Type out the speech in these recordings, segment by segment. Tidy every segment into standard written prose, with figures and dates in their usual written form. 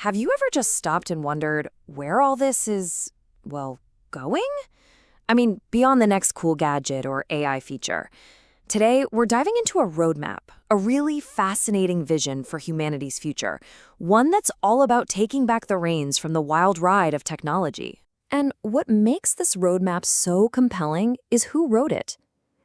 Have you ever just stopped and wondered where all this is, well, going? I mean, beyond the next cool gadget or AI feature. Today, we're diving into a roadmap, a really fascinating vision for humanity's future, one that's all about taking back the reins from the wild ride of technology. And what makes this roadmap so compelling is who wrote it.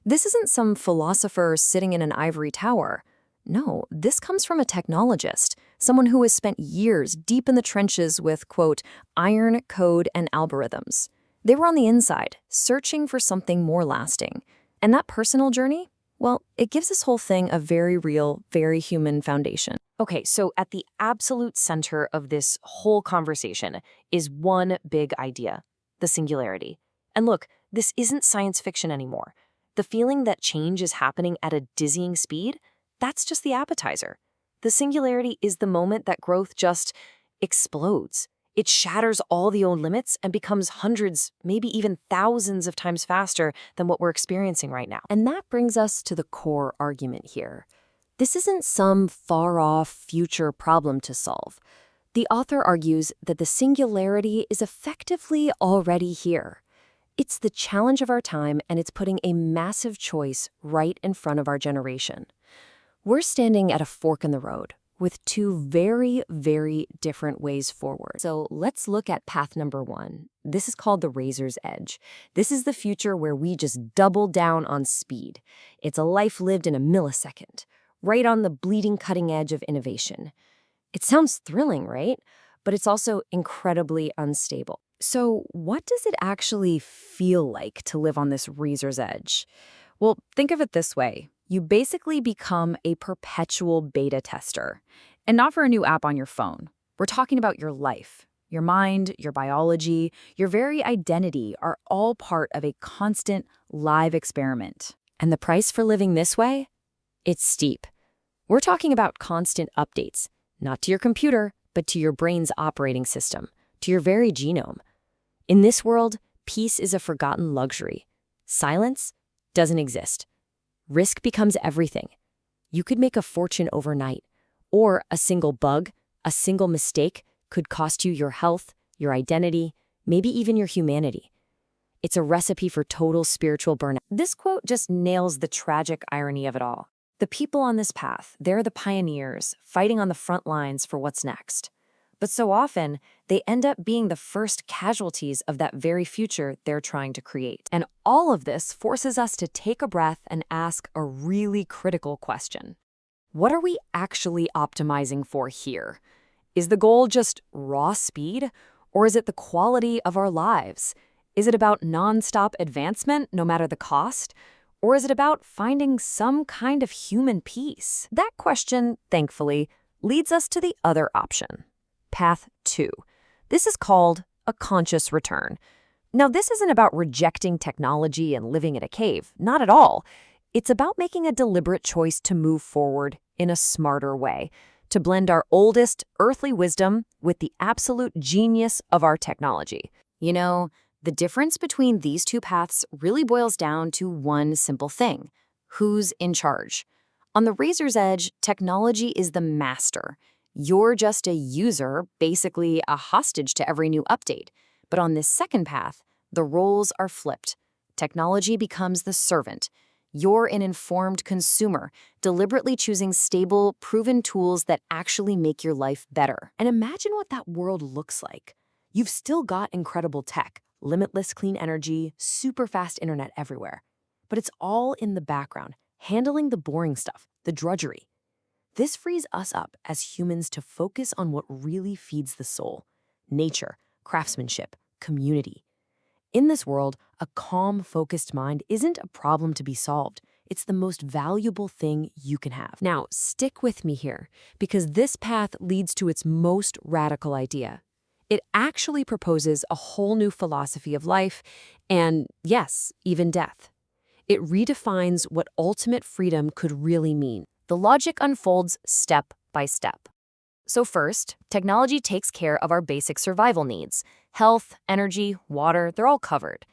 This isn't some philosopher sitting in an ivory tower. No, this comes from a technologist, someone who has spent years deep in the trenches with, quote, iron, code, and algorithms. They were on the inside, searching for something more lasting. And that personal journey, well, it gives this whole thing a very real, very human foundation. Okay, so at the absolute center of this whole conversation is one big idea, the singularity. And look, this isn't science fiction anymore. The feeling that change is happening at a dizzying speed, that's just the appetizer. The singularity is the moment that growth just explodes. It shatters all the old limits and becomes hundreds, maybe even thousands of times faster than what we're experiencing right now. And that brings us to the core argument here. This isn't some far-off future problem to solve. The author argues that the singularity is effectively already here. It's the challenge of our time, and it's putting a massive choice right in front of our generation. We're standing at a fork in the road with two very, very different ways forward. So let's look at path number one. This is called the razor's edge. This is the future where we just double down on speed. It's a life lived in a millisecond, right on the bleeding cutting edge of innovation. It sounds thrilling, right? But it's also incredibly unstable. So what does it actually feel like to live on this razor's edge? Well, think of it this way. You basically become a perpetual beta tester. And not for a new app on your phone. We're talking about your life. Your mind, your biology, your very identity are all part of a constant live experiment. And the price for living this way? It's steep. We're talking about constant updates, not to your computer, but to your brain's operating system, to your very genome. In this world, peace is a forgotten luxury. Silence doesn't exist. Risk becomes everything. You could make a fortune overnight, or a single bug, a single mistake could cost you your health, your identity, maybe even your humanity. It's a recipe for total spiritual burnout. This quote just nails the tragic irony of it all. The people on this path, they're the pioneers, fighting on the front lines for what's next. But so often, they end up being the first casualties of that very future they're trying to create. And all of this forces us to take a breath and ask a really critical question. What are we actually optimizing for here? Is the goal just raw speed? Or is it the quality of our lives? Is it about nonstop advancement, no matter the cost? Or is it about finding some kind of human peace? That question, thankfully, leads us to the other option. Path 2. This is called a conscious return. Now, this isn't about rejecting technology and living in a cave. Not at all. It's about making a deliberate choice to move forward in a smarter way, to blend our oldest earthly wisdom with the absolute genius of our technology. You know, the difference between these two paths really boils down to one simple thing: who's in charge? On the razor's edge, technology is the master. You're just a user, basically a hostage to every new update. But on this second path, the roles are flipped. Technology becomes the servant. You're an informed consumer, deliberately choosing stable, proven tools that actually make your life better. And imagine what that world looks like. You've still got incredible tech, limitless clean energy, super fast internet everywhere. But it's all in the background, handling the boring stuff, the drudgery. This frees us up as humans to focus on what really feeds the soul: nature, craftsmanship, community. In this world, a calm, focused mind isn't a problem to be solved. It's the most valuable thing you can have. Now, stick with me here, because this path leads to its most radical idea. It actually proposes a whole new philosophy of life and, yes, even death. It redefines what ultimate freedom could really mean. The logic unfolds step by step. So first, technology takes care of our basic survival needs. Health, energy, water, they're all covered.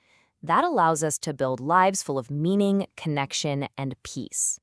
That allows us to build lives full of meaning, connection, and peace.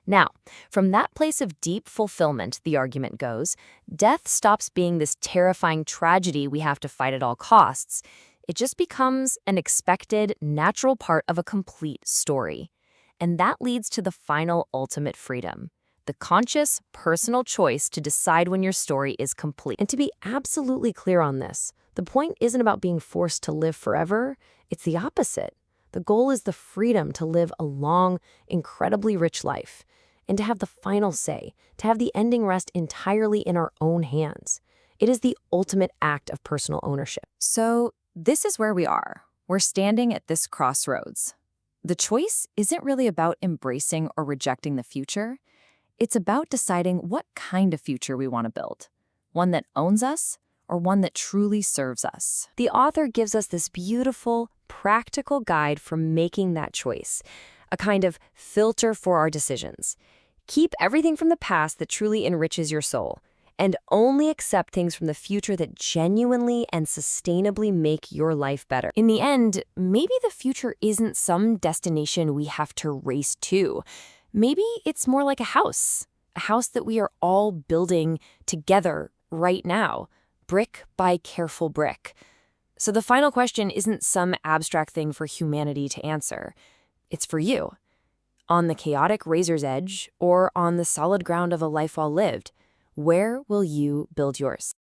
Now, from that place of deep fulfillment, the argument goes, death stops being this terrifying tragedy we have to fight at all costs. It just becomes an expected, natural part of a complete story. And that leads to the final ultimate freedom, the conscious, personal choice to decide when your story is complete. And to be absolutely clear on this, the point isn't about being forced to live forever. It's the opposite. The goal is the freedom to live a long, incredibly rich life, and to have the final say, to have the ending rest entirely in our own hands. It is the ultimate act of personal ownership. So this is where we are. We're standing at this crossroads. The choice isn't really about embracing or rejecting the future. It's about deciding what kind of future we want to build. One that owns us or one that truly serves us. The author gives us this beautiful, practical guide for making that choice, a kind of filter for our decisions. Keep everything from the past that truly enriches your soul, and only accept things from the future that genuinely and sustainably make your life better. In the end, maybe the future isn't some destination we have to race to. Maybe it's more like a house that we are all building together right now, brick by careful brick. So the final question isn't some abstract thing for humanity to answer. It's for you. On the chaotic razor's edge or on the solid ground of a life well lived, where will you build yours?